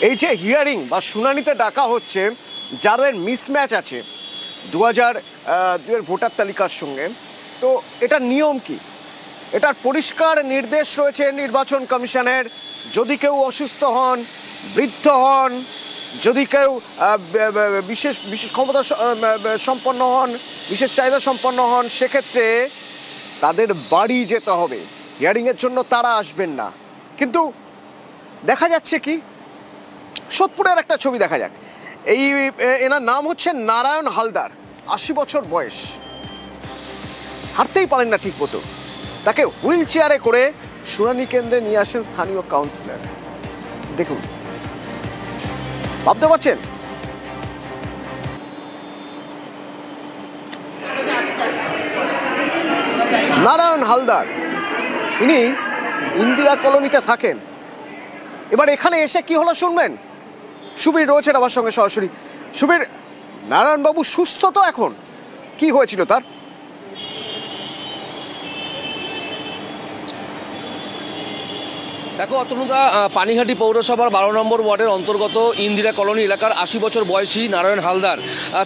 এই যে হিয়ারিং বা শুনানিতে ডাকা হচ্ছে যাদের মিসম্যাচ আছে 2002 ভোটার তালিকার সঙ্গে, তো এটা নিয়ম কি? এটার পরিষ্কার নির্দেশ রয়েছে নির্বাচন কমিশনের। যদি কেউ অসুস্থ হন, বৃদ্ধ হন, যদি কেউ বিশেষ বিশেষ ক্ষমতা সম্পন্ন হন, বিশেষ চাহিদা সম্পন্ন হন, সেক্ষেত্রে তাদের বাড়ি যেতে হবে, হিয়ারিংয়ের জন্য তারা আসবেন না। কিন্তু দেখা যাচ্ছে কি, সোদপুরের একটা ছবি দেখা যাক। এনার নাম হচ্ছে নারায়ণ হালদার, 80 বছর বয়স, হাঁটতেই পারেন না ঠিক মতো। তাকে হুইল চেয়ারে করে শুনানি কেন্দ্রে নিয়ে আসেন স্থানীয় কাউন্সিলর। দেখুন, ভাবতে পারছেন? নারায়ণ হালদার, ইনি ইন্দিরা কলোনিতে থাকেন। এবার এখানে এসে কি হলো শুনবেন। সুবীর রয়েছেন আমার সঙ্গে সরাসরি। সুবীর, নারায়ণবাবু সুস্থ তো এখন? কি হয়েছিল তার? দেখো অতনুদা, পানিহাটি পৌরসভার 12 নম্বর ওয়ার্ডের অন্তর্গত ইন্দিরা কলোনি এলাকার 80 বছর বয়সী নারায়ণ হালদার,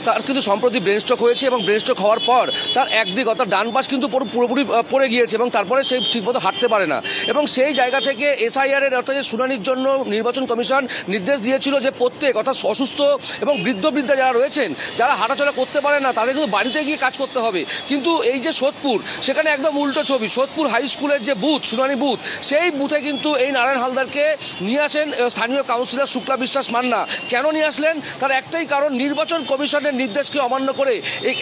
তার কিন্তু সম্প্রতি ব্রেন স্ট্রোক হয়েছে এবং ব্রেন স্ট্রোক হওয়ার পর তার একদিক অর্থাৎ ডান পাশ কিন্তু পুরোপুরি পড়ে গিয়েছে এবং তারপরে সে ঠিকমতো হাঁটতে পারে না। এবং সেই জায়গা থেকে এসআইআরের অর্থাৎ শুনানির জন্য নির্বাচন কমিশন নির্দেশ দিয়েছিল যে প্রত্যেক অর্থাৎ অসুস্থ এবং বৃদ্ধা যারা রয়েছেন, যারা হাঁটাচলা করতে পারে না, তাদের কিন্তু বাড়িতে গিয়ে কাজ করতে হবে। কিন্তু এই যে সোদপুর, সেখানে একদম উল্টো ছবি। সোদপুর হাই স্কুলের যে বুথ, শুনানি বুথ, সেই বুথে কিন্তু এই নারায়ণ হালদারকে নিয়ে আসেন স্থানীয় কাউন্সিলর শুক্লা বিশ্বাস মান্না। কেন নিয়ে আসলেন? তার একটাই কারণ, নির্বাচন কমিশনের নির্দেশকে অমান্য করে এই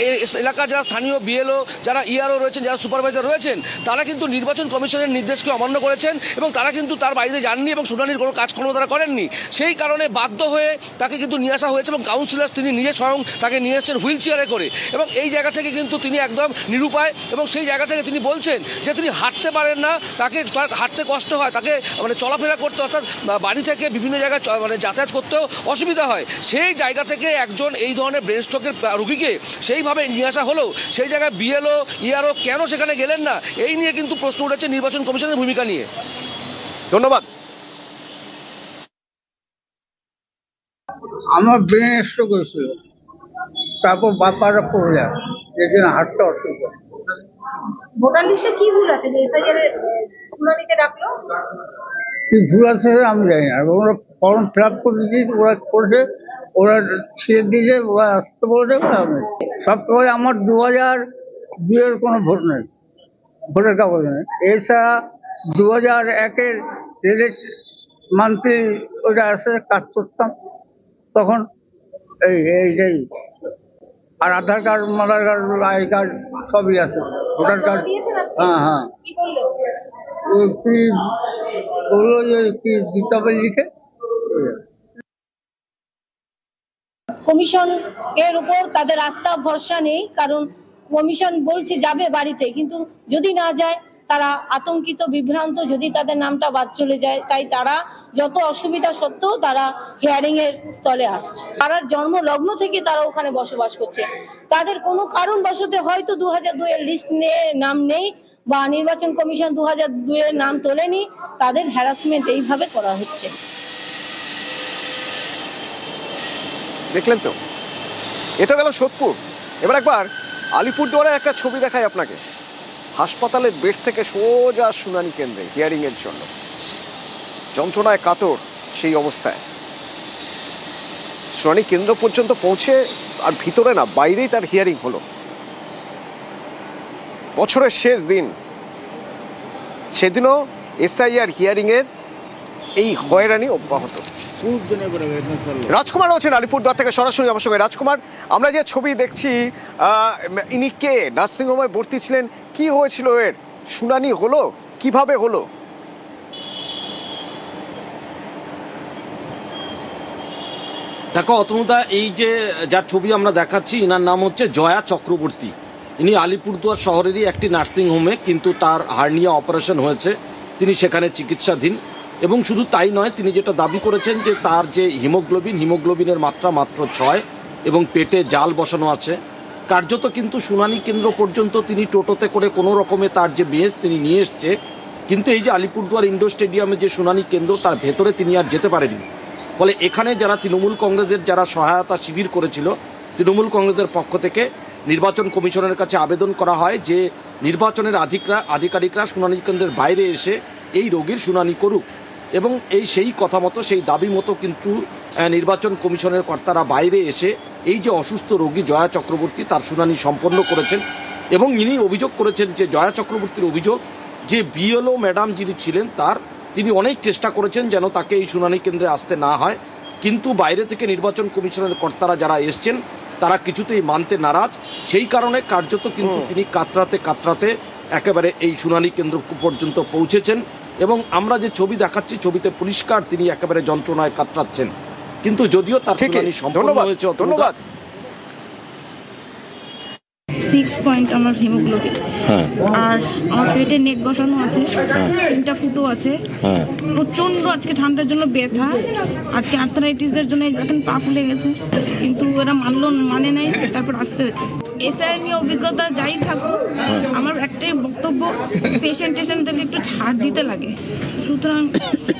এলাকার যারা স্থানীয় বিএলও, যারা ইআরও রয়েছেন, যারা সুপারভাইজার রয়েছেন, তারা কিন্তু নির্বাচন কমিশনের নির্দেশকে অমান্য করেছেন এবং তারা কিন্তু তার বাড়িতে যাননি এবং শুনানির কোনো কাজকর্ম তারা করেননি। সেই কারণে বাধ্য হয়ে তাকে কিন্তু নিয়ে আসা হয়েছে এবং কাউন্সিলর তিনি নিজে স্বয়ং তাকে নিয়ে এসেছেন হুইল চেয়ারে করে। এবং এই জায়গা থেকে কিন্তু তিনি একদম নিরুপায় এবং সেই জায়গা থেকে তিনি বলছেন যে তিনি হাঁটতে পারেন না, তাকে হাঁটতে কষ্ট হয়, তাকে চলাফেরা করতে অর্থাৎ বাড়ি থেকে বিভিন্ন জায়গায় যাতায়াত করতেও অসুবিধা হয়। সেই জায়গা থেকে একজন এই ধরনের ব্রেন স্ট্রোকের রোগীকে সেইভাবে নিয়ে আসা হলেও সেই জায়গায় বিএলও ইআরও কেন সেখানে গেলেন না, এই নিয়ে কিন্তু প্রশ্ন উঠেছে নির্বাচন কমিশনের ভূমিকা নিয়ে। ধন্যবাদ। আমার ব্রেন স্ট্রোক হয়েছিল, তারপর বাপারা পড়ে যায়, যেদিন হাঁটতে অসুবিধা। ভোটার লিস্টে কি ভুল আছে যে এসআইআর শুনানিতে ডাকলো? কি ভুল আছে আমি জানি না। ওরা ফর্ম ফিল আপ করে দিয়েছি, ওরা করেছে, ওরা ছিঁড়ে দিয়েছে, ওরা আসতে বলেছে। সব করে আমার 2002 কোনো ভোট নেই, ভোটের কাগজ নেই। এছাড়া 2001 রেলের মান্থলি ওইটা আসে, কাজ করতাম তখন। এই আর Aadhaar card, mother card, I card সবই আছে, ভোটার কার্ড। হ্যাঁ, কি বললো? কি বললো যে কি দিতে হবে লিখে। কমিশন এর উপর তাদের আস্থা ভরসা নেই, কারণ কমিশন বলছে যাবে বাড়িতে, কিন্তু যদি না যায় তারা আতঙ্কিত, বিভ্রান্ত, যদি তাদের নামটা বাদ চলে যায়। তাই তারা যত অসুবিধা সত্ত্বেও তারা হিয়ারিং এর স্থলে আসছে। তারা জন্ম লগ্ন থেকে তারা ওখানে বসবাস করছে। তাদের কোনো কারণ বশতে হয়তো 2002 এর লিস্ট নাম নেই বা নির্বাচন কমিশন 2002 এর নাম তোলেনি, তাদের হ্যারাসমেন্ট এইভাবে করা হচ্ছে। দেখলেন তো, এটা গেল সোদপুর। এবার একবার আলিপুরদুয়ারের একটা ছবি দেখাই আপনাকে। হাসপাতালের বেড থেকে সোজা শুনানি কেন্দ্রে হিয়ারিং এর জন্য, যন্ত্রণায় কাতর সেই অবস্থায় শুনানি কেন্দ্র পর্যন্ত পৌঁছে, আর ভিতরে না বাইরেই তার হিয়ারিং হলো। বছরের শেষ দিন, সেদিনও এসআইআর হিয়ারিং এর এই হয়রানি অব্যাহত। রাজকুমার আছেন আলিপুরদুয়ার থেকে সরাসরি আমার সঙ্গে। রাজকুমার, আমরা যে ছবি দেখছি, ইনি কে? নার্সিংহোমে ভর্তি ছিলেন, কি হয়েছিল এর? শুনানি হলো কিভাবে হলো? দেখো অতনুদা, এই যে যার ছবি আমরা দেখাচ্ছি, ইনার নাম হচ্ছে জয়া চক্রবর্তী। ইনি আলিপুরদুয়ার শহরেরই একটি নার্সিংহোমে, কিন্তু তার হার্নিয়া অপারেশন হয়েছে, তিনি সেখানে চিকিৎসাধীন। এবং শুধু তাই নয়, তিনি যেটা দাবি করেছেন যে তার যে হিমোগ্লোবিনের মাত্রা মাত্র 6 এবং পেটে জাল বসানো আছে। কার্যত কিন্তু শুনানি কেন্দ্র পর্যন্ত তিনি টোটোতে করে কোনো রকমে তার যে মেয়ে তিনি নিয়ে এসছে, কিন্তু এই যে আলিপুরদুয়ার ইন্ডোর স্টেডিয়ামে যে শুনানি কেন্দ্র, তার ভেতরে তিনি আর যেতে পারেননি। ফলে এখানে যারা তৃণমূল কংগ্রেসের যারা সহায়তা শিবির করেছিল, তৃণমূল কংগ্রেসের পক্ষ থেকে নির্বাচন কমিশনের কাছে আবেদন করা হয় যে নির্বাচনের আধিকারিকরা শুনানি কেন্দ্রের বাইরে এসে এই রোগীর শুনানি করুক, এবং সেই কথা মতো, সেই দাবি মতো কিন্তু নির্বাচন কমিশনের কর্তারা বাইরে এসে এই যে অসুস্থ রোগী জয়া চক্রবর্তী তার শুনানি সম্পন্ন করেছেন। এবং ইনি অভিযোগ করেছেন যে জয়া চক্রবর্তীর অভিযোগ যে বিএলও ম্যাডাম যিনি ছিলেন তিনি অনেক চেষ্টা করেছেন যেন তাকে এই শুনানি কেন্দ্রে আসতে না হয়, কিন্তু বাইরে থেকে নির্বাচন কমিশনের কর্তারা যারা এসছেন তারা কিছুতেই মানতে নারাজ। সেই কারণে কার্যত কিন্তু তিনি কাতরাতে একেবারে এই শুনানি কেন্দ্র পর্যন্ত পৌঁছেছেন। এবং আমরা যে ছবি দেখাচ্ছি, ছবিতে পরিষ্কার তিনি একেবারে যন্ত্রণায় কাতরাচ্ছেন, কিন্তু যদিও তার শুনানি সম্পন্ন হয়েছে। ধন্যবাদ। 6 পয়েন্ট আমার হিমোগ্লোবিন, আর আমার পেটে নেক বসানো আছে, 3টা ফুটো আছে, প্রচন্ড আজকে ঠান্ডার জন্য ব্যথা, আজকে আর্থ্রাইটিসের জন্য এখন পা ফুলে গেছে, কিন্তু এরা মানে নাই, তারপর আসতে হচ্ছে। এসআই নিয়ে অভিজ্ঞতা যাই থাকুক, আমার একটাই বক্তব্য, পেশেন্টদেরকে একটু ছাড় দিতে লাগে, সুতরাং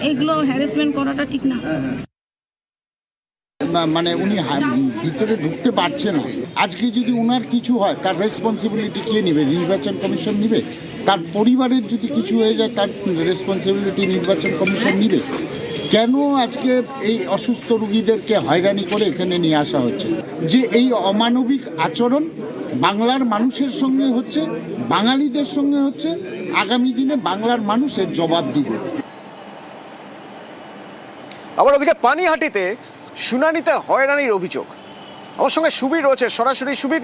এগুলো হ্যারাসমেন্ট করাটা ঠিক না। মানে উনি ভিতরে ঢুকতে পারছে না। আজকে যদি ওনার কিছু হয় তার রেসপন্সিবিলিটি কে নেবে? নির্বাচন কমিশন নেবে। তার পরিবারের যদি কিছু হয়ে যায় তার রেসপন্সিবিলিটি নির্বাচন কমিশন নেবে। কেন আজকে এই অসুস্থ রোগীদেরকে হয়রানি করে এখানে নিয়ে আসা হচ্ছে? যে এই অমানবিক আচরণ বাংলার মানুষের সঙ্গে হচ্ছে, বাঙালিদের সঙ্গে হচ্ছে, আগামী দিনে বাংলার মানুষ এর জবাব দিবে। আবার ওদিকে পানিহাটিতে শুনানিতে হয়রানির অভিযোগ। আমার সঙ্গে সুবীর রয়েছে সরাসরি। সুবীর,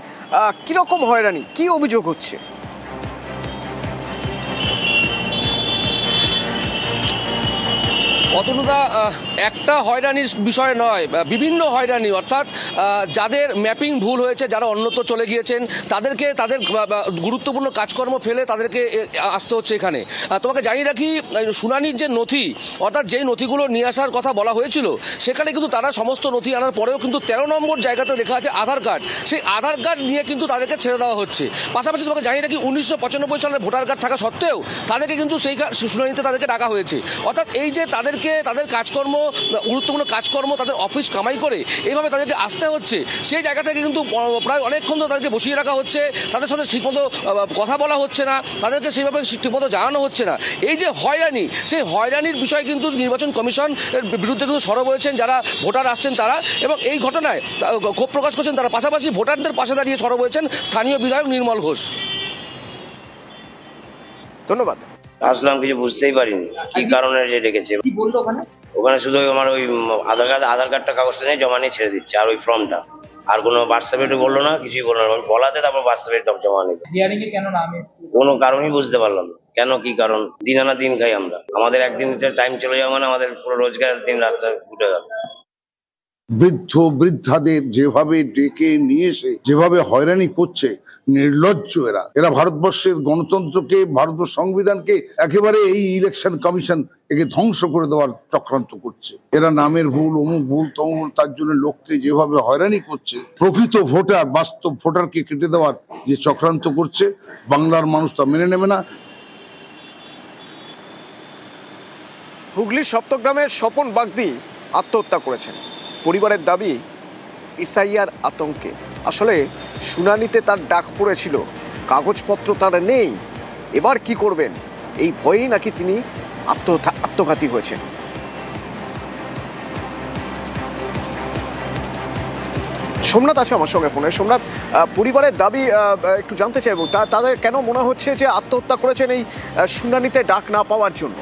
কিরকম হয়রানি, কি অভিযোগ হচ্ছে? অতনুদা, একটা হয়রানির বিষয় নয়, বিভিন্ন হয়রানি, অর্থাৎ যাদের ম্যাপিং ভুল হয়েছে, যারা অন্যত্র চলে গিয়েছেন, তাদেরকে তাদের গুরুত্বপূর্ণ কাজকর্ম ফেলে তাদেরকে আসতে হচ্ছে এখানে। তোমাকে জানিয়ে রাখি, শুনানির যে নথি, অর্থাৎ যেই নথিগুলো নিয়ে আসার কথা বলা হয়েছিল, সেখানে কিন্তু তারা সমস্ত নথি আনার পরেও কিন্তু 13 নম্বর জায়গাতে লেখা আছে আধার কার্ড। সেই আধার কার্ড নিয়ে কিন্তু তাদেরকে ছেড়ে দেওয়া হচ্ছে। পাশাপাশি তোমাকে জানিয়ে রাখি, 1995 সালের ভোটার কার্ড থাকা সত্ত্বেও তাদেরকে কিন্তু সেই শুনানিতে তাদেরকে ডাকা হয়েছে। অর্থাৎ এই যে তাদের কাজকর্ম, গুরুত্বপূর্ণ কাজকর্ম, তাদের অফিস কামাই করে এইভাবে তাদেরকে আসতে হচ্ছে, সেই জায়গা থেকে কিন্তু প্রায় অনেকক্ষণ ধরে তাদেরকে বসিয়ে রাখা হচ্ছে, তাদের সাথে ঠিকমতো কথা বলা হচ্ছে না, তাদেরকে সেইভাবে ঠিকমতো জানানো হচ্ছে না। এই যে হয়রানি, সেই হয়রানির বিষয় কিন্তু নির্বাচন কমিশন এর বিরুদ্ধে কিন্তু সরব হয়েছেন যারা ভোটার আসছেন তারা, এবং এই ঘটনায় ক্ষোভ প্রকাশ করছেন তারা। পাশাপাশি ভোটারদের পাশে দাঁড়িয়ে সরব হয়েছেন স্থানীয় বিধায়ক নির্মল ঘোষ। ধন্যবাদ। আসলাম, কিছু বুঝতেই পারিনি কি কারণে রেখেছে। ওখানে শুধু আমার ওই আধার কার্ডটা কাগজটা নিয়ে জমা নিয়ে ছেড়ে দিচ্ছে, আর ওই ফর্মটা, আর কোনো বার্থ সার্টিফিকেট বললো না, কিছুই বললো না। বলাতে তারপর বার্থ সার্টিফিকেট জমা নেবে, কোনো কারণই বুঝতে পারলাম না। কেন, কি কারণ? দিন আনা দিন খাই আমরা, আমাদের একদিন টাইম চলে যাওয়া মানে আমাদের পুরো রোজগার দিন রাতটা উঠে গেল। বৃদ্ধাদের যেভাবে ডেকে নিয়ে এসে যেভাবে হয়রানি করছে, নির্লজ্জ এরা ভারতবর্ষের গণতন্ত্রকে, ভারতবর্ষ সংবিধানকে একেবারে এই ইলেকশন কমিশন একে ধ্বংস করে দেওয়ার চক্রান্ত করছে। এরা নামের ভুল, অমুক ভুল, তমুক ভুল, তার জন্য লোককে যেভাবে হয়রানি করছে, প্রকৃত ভোটার, বাস্তব ভোটারকে কেটে দেওয়ার যে চক্রান্ত করছে, বাংলার মানুষ তা মেনে নেবে না। হুগলির সপ্তগ্রামের স্বপন বাগদি আত্মহত্যা করেছেন। পরিবারের দাবি এসআইআর আতঙ্কে। আসলে শুনানিতে তার ডাক পড়েছিল, কাগজপত্র তার নেই, এবার কি করবেন এই ভয়েই নাকি তিনি আত্মঘাতী হয়েছেন। সোমনাথ আছে আমার সঙ্গে ফোনে। সোমনাথ, পরিবারের দাবি একটু জানতে চাইবো, তাদের কেন মনে হচ্ছে যে আত্মহত্যা করেছেন এই শুনানিতে ডাক না পাওয়ার জন্য?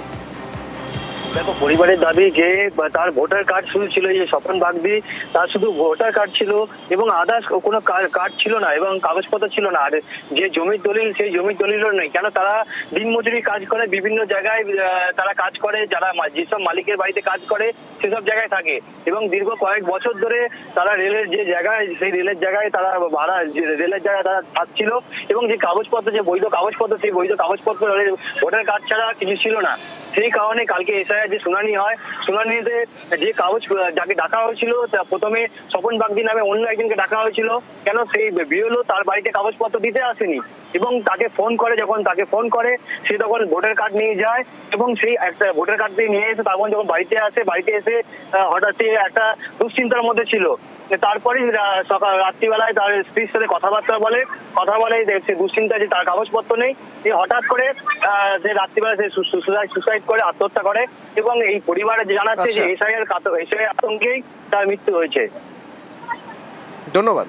দেখো, পরিবারের দাবি যে তার ভোটার কার্ড শুধু ছিল, যে স্বপন বাগদি তার শুধু ভোটার কার্ড ছিল এবং আদার্স কোনো কার্ড ছিল না এবং কাগজপত্র ছিল না। আর যে জমির দলিল, সেই জমির দলিলও নেই। কেন, তারা দিনমজুরি কাজ করে, বিভিন্ন জায়গায় তারা কাজ করে, যারা যেসব মালিকের বাড়িতে কাজ করে সেসব জায়গায় থাকে, এবং দীর্ঘ কয়েক বছর ধরে তারা রেলের যে জায়গায়, সেই রেলের জায়গায় তারা ভাড়া, রেলের জায়গায় তারা থাকছিল, এবং যে কাগজপত্র, যে বৈধ কাগজপত্র, সেই বৈধ কাগজপত্র ভোটার কার্ড ছাড়া কিছু ছিল না। সেই কারণে কালকে এসআই এসআইআর যে শুনানি হয়, শুনানিতে যে কাগজ যাকে ডাকা হয়েছিল প্রথমে স্বপন বাগদি নামে অন্য একজনকে ডাকা হয়েছিল, কেন সেই বিএলও তার বাড়িতে কাগজপত্র দিতে আসেনি এবং তাকে ফোন করে, যখন তাকে ফোন করে সে তখন ভোটার কার্ড নিয়ে যায় এবং সেই একটা ভোটার কার্ড দিয়ে নিয়ে এসে তখন যখন বাড়িতে আসে, বাড়িতে এসে হঠাৎ একটা দুশ্চিন্তার মধ্যে ছিল। তারপরে সকাল রাত্রিবেলায় তার স্ত্রীর সাথে কথাবার্তা বলে সে দুশ্চিন্তা যে তার কাগজপত্র নেই, সে হঠাৎ করে সে রাত্রিবেলা সে সুসাইড করে আত্মহত্যা করে এবং এই পরিবারে জানাচ্ছে যে এসআইআর আতঙ্কেই তার মৃত্যু হয়েছে। ধন্যবাদ।